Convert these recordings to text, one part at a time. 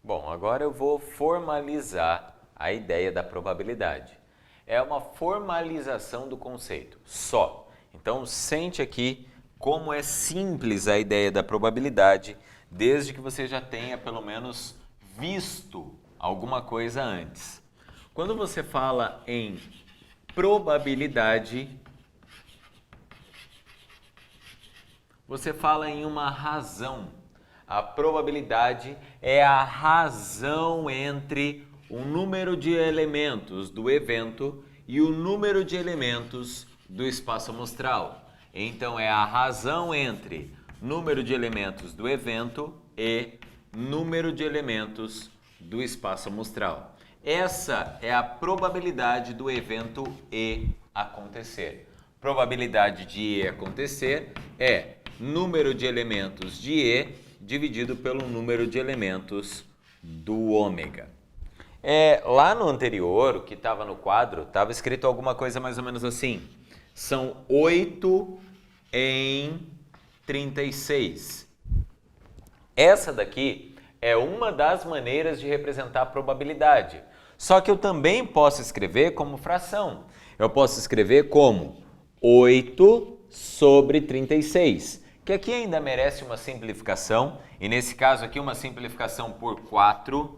Bom, agora eu vou formalizar a ideia da probabilidade. É uma formalização do conceito, só. Então, sente aqui como é simples a ideia da probabilidade, desde que você já tenha pelo menos visto alguma coisa antes. Quando você fala em probabilidade, você fala em uma razão. A probabilidade é a razão entre o número de elementos do evento e o número de elementos do espaço amostral. Então, é a razão entre número de elementos do evento e número de elementos do espaço amostral. Essa é a probabilidade do evento E acontecer. Probabilidade de E acontecer é número de elementos de E dividido pelo número de elementos do ômega. Lá no anterior, o que estava no quadro, estava escrito alguma coisa mais ou menos assim. São 8 em 36. Essa daqui é uma das maneiras de representar a probabilidade. Só que eu também posso escrever como fração. Eu posso escrever como 8 sobre 36, que aqui ainda merece uma simplificação. E nesse caso aqui, uma simplificação por 4,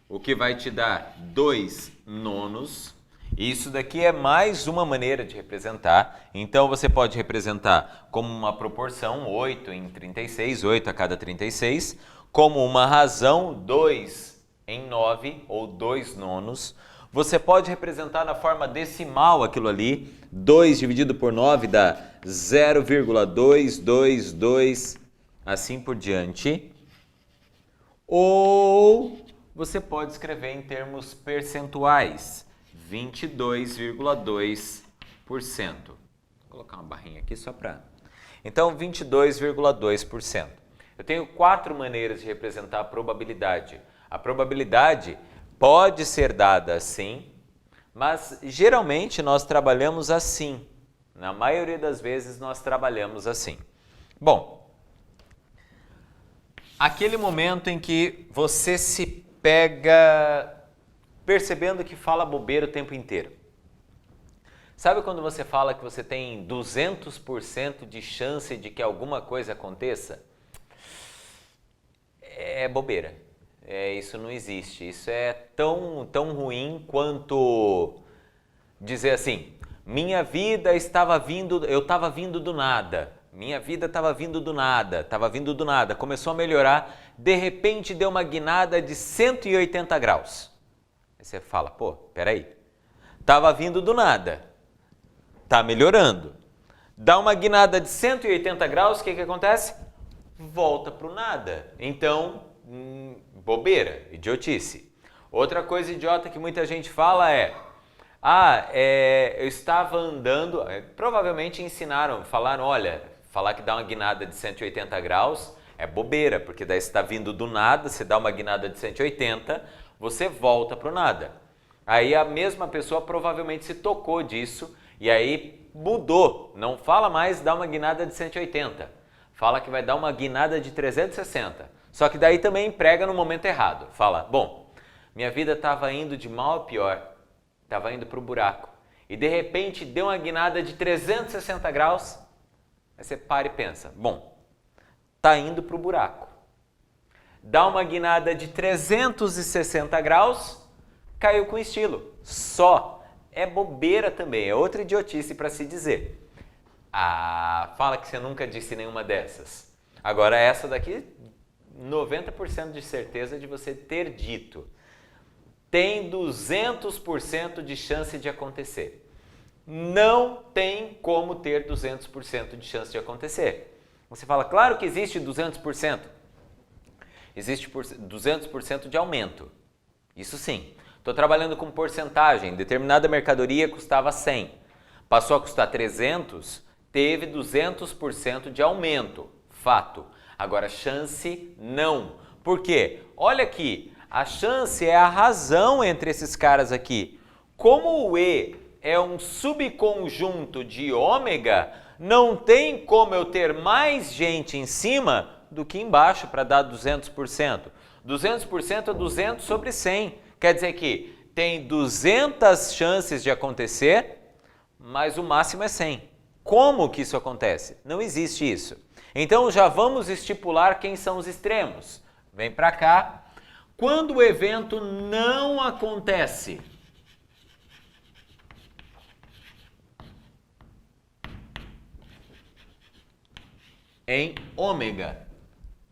o que vai te dar 2 nonos. Isso daqui é mais uma maneira de representar. Então, você pode representar como uma proporção, 8 em 36, 8 a cada 36, como uma razão, 2 em 9, ou 2 nonos. Você pode representar na forma decimal aquilo ali, 2 dividido por 9 dá 0,222, assim por diante. Ou você pode escrever em termos percentuais, 22,2%. Vou colocar uma barrinha aqui só para... Então, 22,2%. Eu tenho 4 maneiras de representar a probabilidade. A probabilidade pode ser dada assim, mas geralmente nós trabalhamos assim. Na maioria das vezes nós trabalhamos assim. Bom, aquele momento em que você se pega percebendo que fala bobeira o tempo inteiro. Sabe quando você fala que você tem 200% de chance de que alguma coisa aconteça? É bobeira. Isso não existe. Isso é tão ruim quanto dizer assim, minha vida estava vindo, eu estava vindo do nada. Minha vida estava vindo do nada, começou a melhorar, de repente deu uma guinada de 180 graus. Aí você fala, pô, peraí, estava vindo do nada, está melhorando. Dá uma guinada de 180 graus, o que acontece? Volta para o nada. Então, bobeira, idiotice. Outra coisa idiota que muita gente fala eu estava andando, provavelmente falaram, olha, falar que dá uma guinada de 180 graus é bobeira, porque daí você está vindo do nada, você dá uma guinada de 180, você volta para o nada. Aí a mesma pessoa provavelmente se tocou disso e aí mudou, não fala mais dar uma guinada de 180, fala que vai dar uma guinada de 360, só que daí também emprega no momento errado, fala, bom, minha vida estava indo de mal a pior, estava indo para o buraco e de repente deu uma guinada de 360 graus, aí você para e pensa, bom, está indo para o buraco. Dá uma guinada de 360 graus, caiu com estilo. Só é bobeira também, é outra idiotice para se dizer. Fala que você nunca disse nenhuma dessas. Agora essa daqui, 90% de certeza de você ter dito. Tem 200% de chance de acontecer. Não tem como ter 200% de chance de acontecer. Você fala, claro que existe 200%. Existe 200% de aumento. Isso sim. Estou trabalhando com porcentagem. Determinada mercadoria custava 100. Passou a custar 300, teve 200% de aumento. Fato. Agora, chance, não. Por quê? Olha aqui. A chance é a razão entre esses caras aqui. Como o E é um subconjunto de ômega, não tem como eu ter mais gente em cima do que embaixo para dar 200%. 200% é 200 sobre 100. Quer dizer que tem 200 chances de acontecer, mas o máximo é 100. Como que isso acontece? Não existe isso. Então já vamos estipular quem são os extremos. Vem para cá. Quando o evento não acontece, em ômega.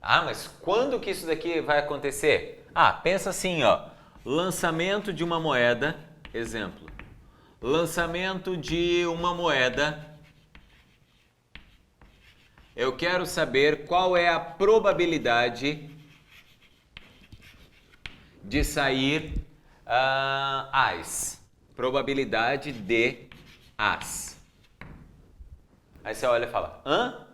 Ah, mas quando que isso daqui vai acontecer? Ah, pensa assim, ó. Lançamento de uma moeda, exemplo. Lançamento de uma moeda. Eu quero saber qual é a probabilidade de sair as. Probabilidade de as. Aí você olha e fala, hã?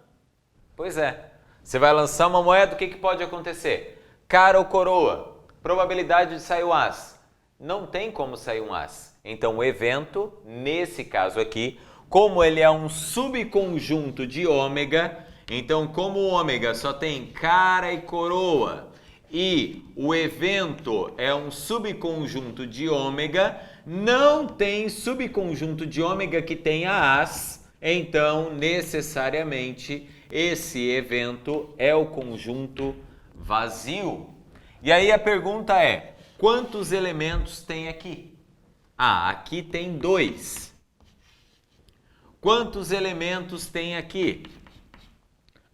Pois é. Você vai lançar uma moeda, o que pode acontecer? Cara ou coroa? Probabilidade de sair o as. Não tem como sair um as. Então o evento, nesse caso aqui, como ele é um subconjunto de ômega, então como o ômega só tem cara e coroa e o evento é um subconjunto de ômega, não tem subconjunto de ômega que tenha as, então necessariamente esse evento é o conjunto vazio. E aí a pergunta é, quantos elementos tem aqui? Ah, aqui tem 2. Quantos elementos tem aqui?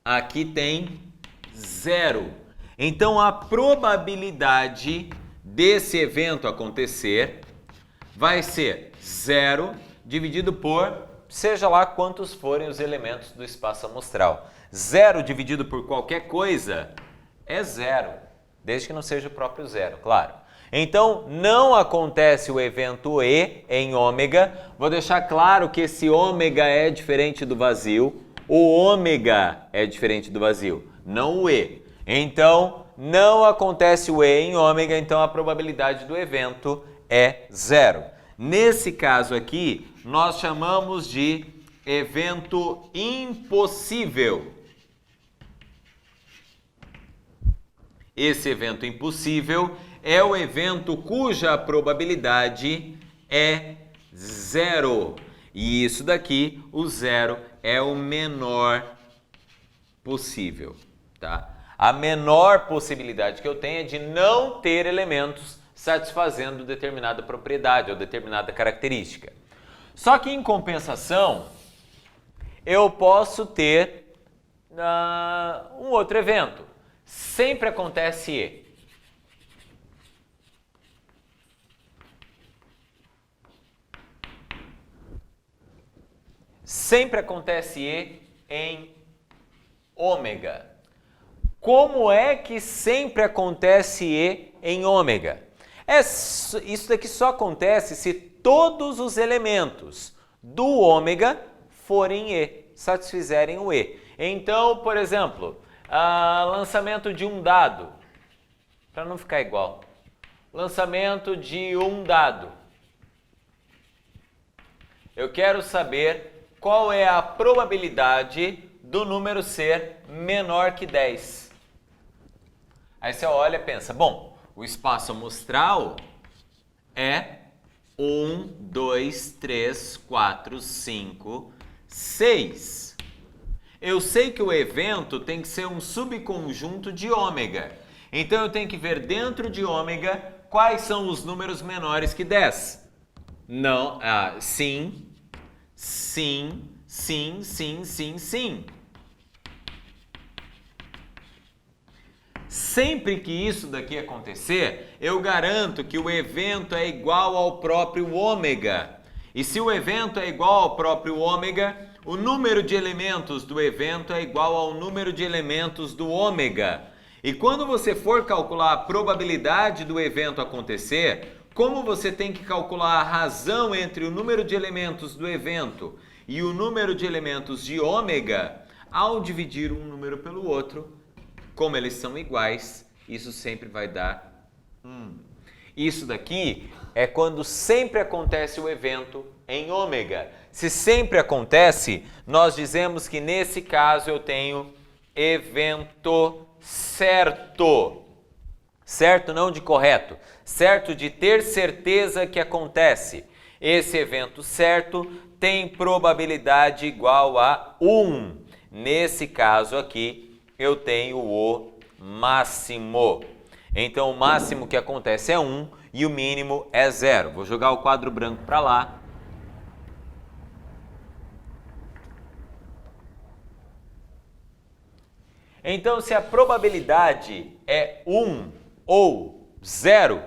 Aqui tem 0. Então a probabilidade desse evento acontecer vai ser 0 dividido por, seja lá quantos forem os elementos do espaço amostral. 0 dividido por qualquer coisa é 0, desde que não seja o próprio zero, claro. Então, não acontece o evento E em ômega. Vou deixar claro que esse ômega é diferente do vazio. O ômega é diferente do vazio, não o E. Então, não acontece o E em ômega, então a probabilidade do evento é 0. Nesse caso aqui, nós chamamos de evento impossível. Esse evento impossível é o evento cuja probabilidade é 0. E isso daqui, o 0, é o menor possível, tá? A menor possibilidade que eu tenho é de não ter elementos satisfazendo determinada propriedade ou determinada característica. Só que em compensação, eu posso ter um outro evento. Sempre acontece E. Sempre acontece E em ômega. Como é que sempre acontece E em ômega? Isso daqui só acontece se todos os elementos do ômega forem E, satisfizerem o E. Então, por exemplo, lançamento de um dado, para não ficar igual. Lançamento de um dado. Eu quero saber qual é a probabilidade do número ser menor que 10. Aí você olha e pensa, bom, o espaço amostral é 1, 2, 3, 4, 5, 6. Eu sei que o evento tem que ser um subconjunto de ômega. Então eu tenho que ver dentro de ômega quais são os números menores que 10. Não, sim, sim, sim, sim, sim, sim. Sempre que isso daqui acontecer, eu garanto que o evento é igual ao próprio ômega. E se o evento é igual ao próprio ômega, o número de elementos do evento é igual ao número de elementos do ômega. E quando você for calcular a probabilidade do evento acontecer, como você tem que calcular a razão entre o número de elementos do evento e o número de elementos de ômega, ao dividir um número pelo outro, como eles são iguais, isso sempre vai dar Isso daqui é quando sempre acontece o evento em ômega. Se sempre acontece, nós dizemos que nesse caso eu tenho evento certo. Certo não de correto, certo de ter certeza que acontece. Esse evento certo tem probabilidade igual a 1. Nesse caso aqui, eu tenho o máximo. Então, o máximo que acontece é 1 e o mínimo é 0. Vou jogar o quadro branco para lá. Então, se a probabilidade é 1 ou 0,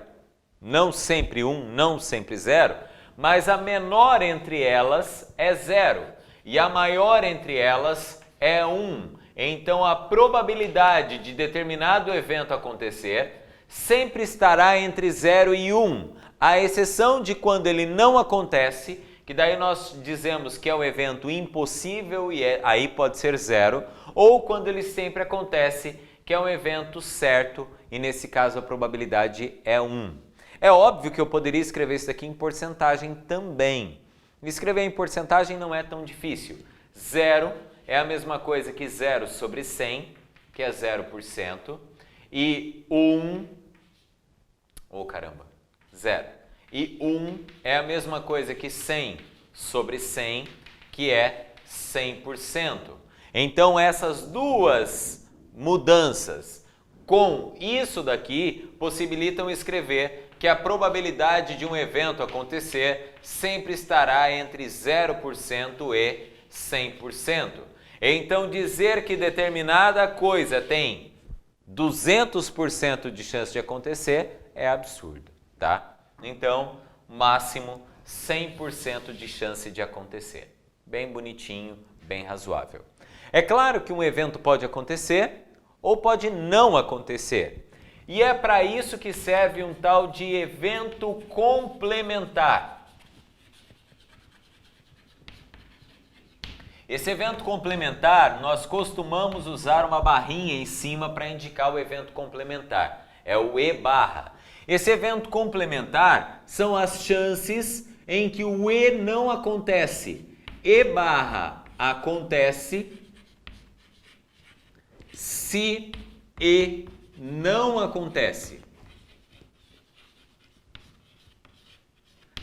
não sempre 1, não sempre 0, mas a menor entre elas é 0 e a maior entre elas é 1. Então, a probabilidade de determinado evento acontecer sempre estará entre 0 e 1, à exceção de quando ele não acontece, que daí nós dizemos que é um evento impossível e aí pode ser 0, ou quando ele sempre acontece, que é um evento certo e nesse caso a probabilidade é 1. É óbvio que eu poderia escrever isso aqui em porcentagem também. Escrever em porcentagem não é tão difícil. 0 é a mesma coisa que 0 sobre 100, que é 0%, e 0. E 1 é a mesma coisa que 100 sobre 100, que é 100%. Então, essas duas mudanças com isso daqui possibilitam escrever que a probabilidade de um evento acontecer sempre estará entre 0% e 100%. Então, dizer que determinada coisa tem 200% de chance de acontecer é absurdo, tá? Então, máximo 100% de chance de acontecer. Bem bonitinho, bem razoável. É claro que um evento pode acontecer ou pode não acontecer. E é para isso que serve um tal de evento complementar. Esse evento complementar, nós costumamos usar uma barrinha em cima para indicar o evento complementar. É o E barra. Esse evento complementar são as chances em que o E não acontece. E barra acontece se E não acontece.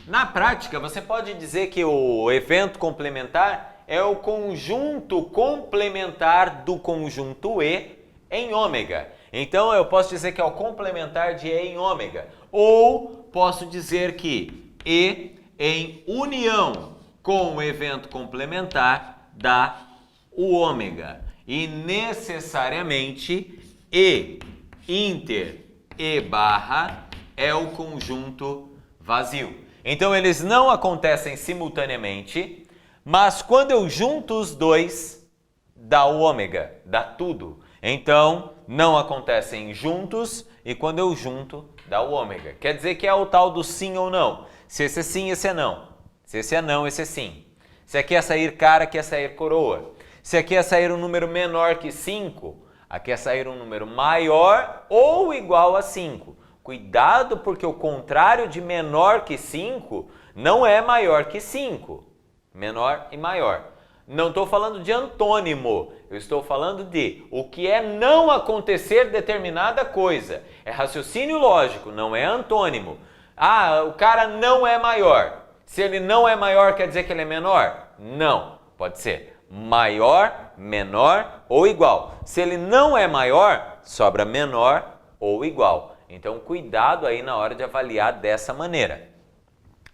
Na prática, você pode dizer que o evento complementar é o conjunto complementar do conjunto E em ômega. Então, eu posso dizer que é o complementar de E em ômega. Ou posso dizer que E em união com o evento complementar dá o ômega. E necessariamente E inter E barra é o conjunto vazio. Então, eles não acontecem simultaneamente, mas quando eu junto os dois, dá o ômega, dá tudo. Então, não acontecem juntos e quando eu junto, dá o ômega. Quer dizer que é o tal do sim ou não. Se esse é sim, esse é não. Se esse é não, esse é sim. Se aqui é sair cara, aqui é sair coroa. Se aqui é sair um número menor que 5, aqui é sair um número maior ou igual a 5. Cuidado, porque o contrário de menor que 5 não é maior que 5. Menor e maior. Não estou falando de antônimo, eu estou falando de o que é não acontecer determinada coisa. É raciocínio lógico, não é antônimo. Ah, o cara não é maior. Se ele não é maior, quer dizer que ele é menor? Não, pode ser maior, menor ou igual. Se ele não é maior, sobra menor ou igual. Então, cuidado aí na hora de avaliar dessa maneira.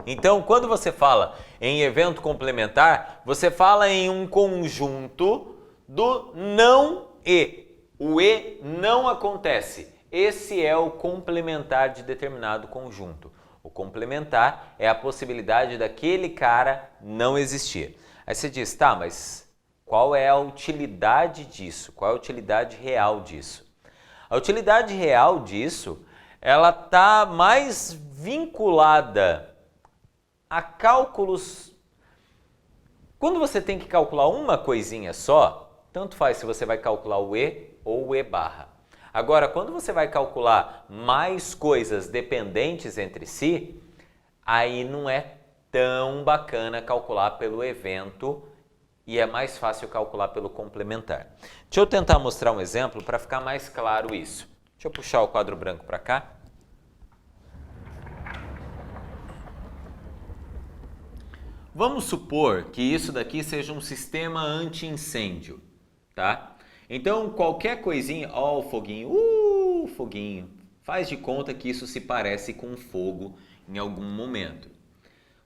Então, quando você fala em evento complementar, você fala em um conjunto do não E. O E não acontece. Esse é o complementar de determinado conjunto. O complementar é a possibilidade daquele cara não existir. Aí você diz, tá, mas qual é a utilidade disso? Qual é a utilidade real disso? A utilidade real disso, ela está mais vinculada a cálculos. Quando você tem que calcular uma coisinha só, tanto faz se você vai calcular o E ou o E barra. Agora, quando você vai calcular mais coisas dependentes entre si, aí não é tão bacana calcular pelo evento e é mais fácil calcular pelo complementar. Deixa eu tentar mostrar um exemplo para ficar mais claro isso. Deixa eu puxar o quadro branco para cá. Vamos supor que isso daqui seja um sistema anti-incêndio, tá? Então, qualquer coisinha... Ó, o foguinho, foguinho. Faz de conta que isso se parece com fogo em algum momento.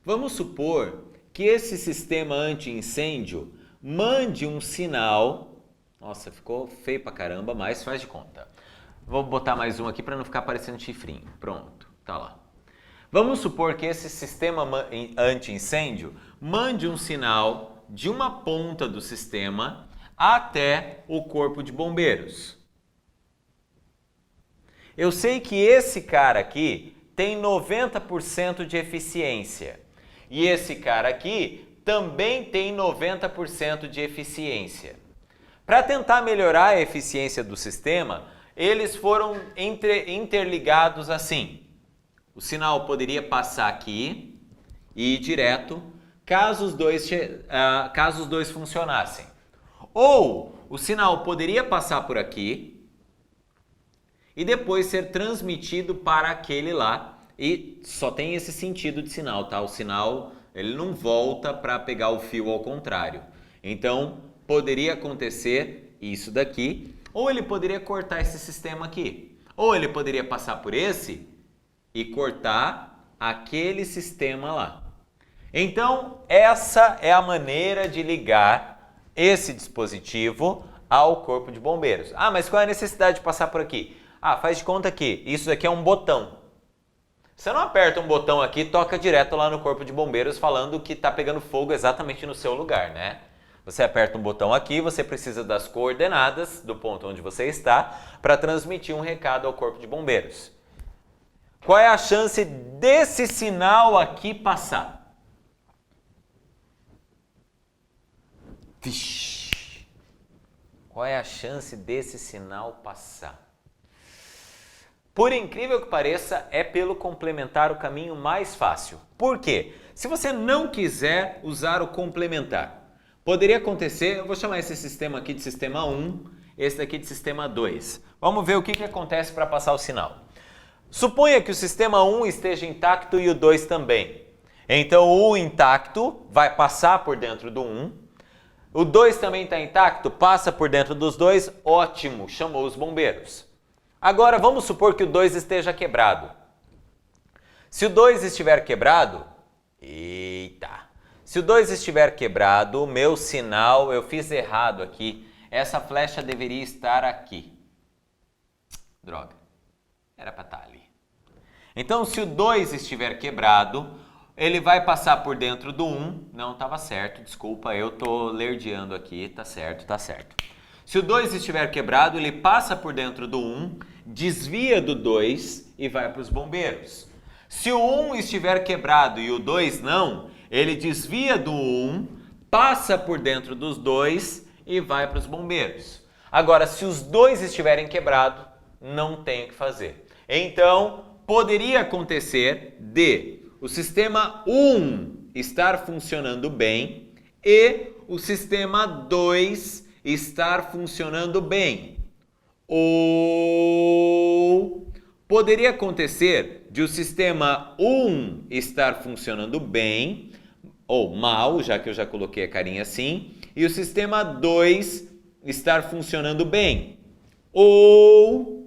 Vamos supor que esse sistema anti-incêndio mande um sinal... Nossa, ficou feio pra caramba, mas faz de conta. Vou botar mais um aqui para não ficar parecendo chifrinho. Pronto, tá lá. Vamos supor que esse sistema anti-incêndio mande um sinal de uma ponta do sistema até o corpo de bombeiros. Eu sei que esse cara aqui tem 90% de eficiência e esse cara aqui também tem 90% de eficiência. Para tentar melhorar a eficiência do sistema, eles foram interligados assim. O sinal poderia passar aqui e ir direto, caso os dois funcionassem. Ou o sinal poderia passar por aqui e depois ser transmitido para aquele lá. E só tem esse sentido de sinal, tá? O sinal ele não volta para pegar o fio ao contrário. Então, poderia acontecer isso daqui, ou ele poderia cortar esse sistema aqui. Ou ele poderia passar por esse e cortar aquele sistema lá. Então, essa é a maneira de ligar esse dispositivo ao corpo de bombeiros. Ah, mas qual é a necessidade de passar por aqui? Ah, faz de conta que isso aqui é um botão. Você não aperta um botão aqui e toca direto lá no corpo de bombeiros falando que está pegando fogo exatamente no seu lugar, né? Você aperta um botão aqui, você precisa das coordenadas do ponto onde você está para transmitir um recado ao corpo de bombeiros. Qual é a chance desse sinal aqui passar? Vixe! Qual é a chance desse sinal passar? Por incrível que pareça, é pelo complementar o caminho mais fácil. Por quê? Se você não quiser usar o complementar, poderia acontecer, eu vou chamar esse sistema aqui de sistema 1, esse daqui de sistema 2. Vamos ver o que acontece para passar o sinal. Suponha que o sistema 1 esteja intacto e o 2 também. Então o 1 intacto vai passar por dentro do 1. O 2 também está intacto, passa por dentro dos dois, ótimo, chamou os bombeiros. Agora vamos supor que o 2 esteja quebrado. Se o 2 estiver quebrado, se o 2 estiver quebrado, meu sinal, eu fiz errado aqui, essa flecha deveria estar aqui. Droga, era para estar ali. Então, se o 2 estiver quebrado, ele vai passar por dentro do 1. Não, estava certo, desculpa, eu estou lerdeando aqui, tá certo, tá certo. Se o 2 estiver quebrado, ele passa por dentro do 1, desvia do 2 e vai para os bombeiros. Se o 1 estiver quebrado e o 2 não, ele desvia do 1, passa por dentro dos 2 e vai para os bombeiros. Agora, se os 2 estiverem quebrados, não tem o que fazer. Então, poderia acontecer de o sistema 1 estar funcionando bem e o sistema 2 estar funcionando bem. Ou poderia acontecer de o sistema 1 estar funcionando bem, ou mal, já que eu já coloquei a carinha assim, e o sistema 2 estar funcionando bem. Ou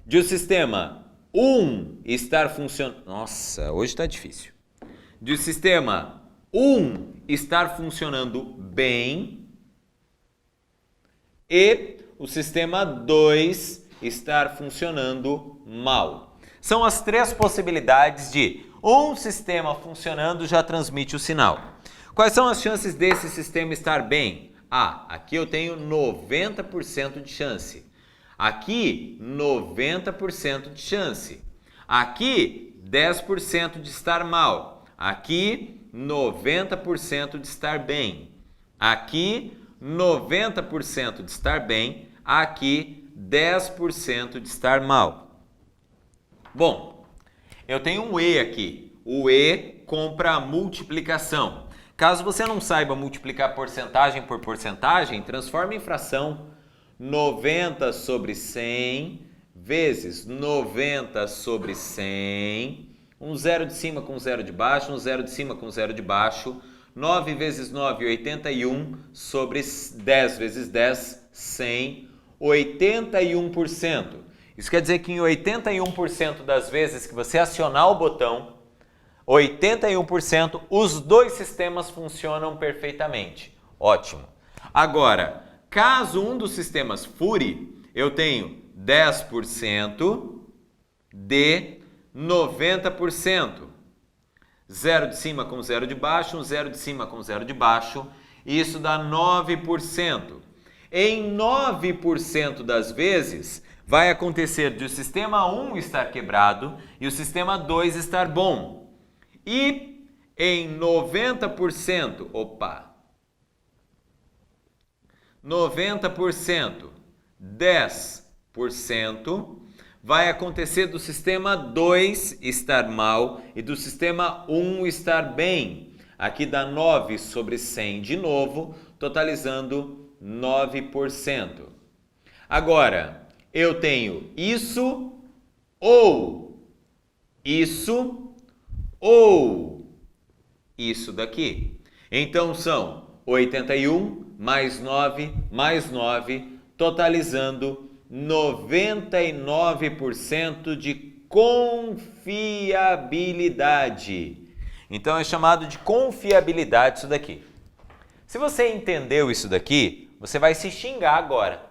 de o sistema 1 estar funcionando... Nossa, hoje está difícil. De o sistema 1 estar funcionando bem e o sistema 2 estar funcionando mal. São as três possibilidades de um sistema funcionando já transmite o sinal. Quais são as chances desse sistema estar bem? Ah, aqui eu tenho 90% de chance. Aqui, 90% de chance. Aqui, 10% de estar mal. Aqui, 90% de estar bem. Aqui, 90% de estar bem. Aqui, 10% de estar mal. Bom, eu tenho um E aqui. O E compra a multiplicação. Caso você não saiba multiplicar porcentagem por porcentagem, transforma em fração. 90 sobre 100 vezes 90 sobre 100. Um zero de cima com zero de baixo, um zero de cima com zero de baixo. 9 vezes 9, 81 sobre 10 vezes 10, 100. 81%. Isso quer dizer que em 81% das vezes que você acionar o botão, 81%, os dois sistemas funcionam perfeitamente. Ótimo. Agora, caso um dos sistemas fure, eu tenho 10% de 90%. Zero de cima com zero de baixo, um zero de cima com zero de baixo, isso dá 9%. Em 9% das vezes, vai acontecer de o sistema 1 estar quebrado e o sistema 2 estar bom. E em 90%, 10%, vai acontecer do sistema 2 estar mal e do sistema 1 estar bem. Aqui dá 9 sobre 100 de novo, totalizando 9%. Agora, eu tenho isso ou isso daqui. Então são 81 mais 9 mais 9, totalizando 99% de confiabilidade. Então é chamado de confiabilidade isso daqui. Se você entendeu isso daqui, você vai se xingar agora.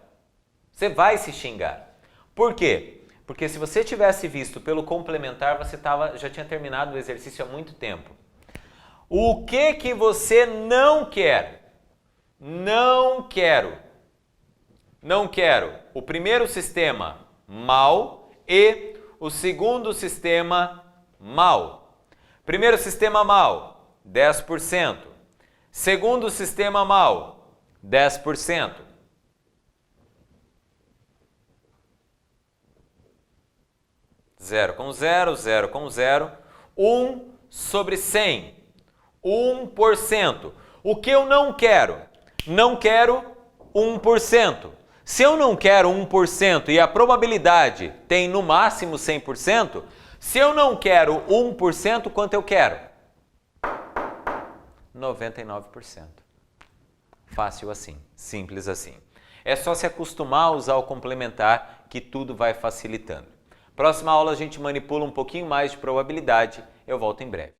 Você vai se xingar. Por quê? Porque se você tivesse visto pelo complementar, você já tinha terminado o exercício há muito tempo. O que você não quer? Não quero o primeiro sistema mal e o segundo sistema mal. Primeiro sistema mal, 10%. Segundo sistema mal, 10%. Zero com zero, zero com zero. 1 sobre 100. 1%. O que eu não quero? Não quero 1%. Se eu não quero 1% e a probabilidade tem no máximo 100%, se eu não quero 1%, quanto eu quero? 99%. Fácil assim, simples assim. É só se acostumar a usar o complementar que tudo vai facilitando. Próxima aula a gente manipula um pouquinho mais de probabilidade. Eu volto em breve.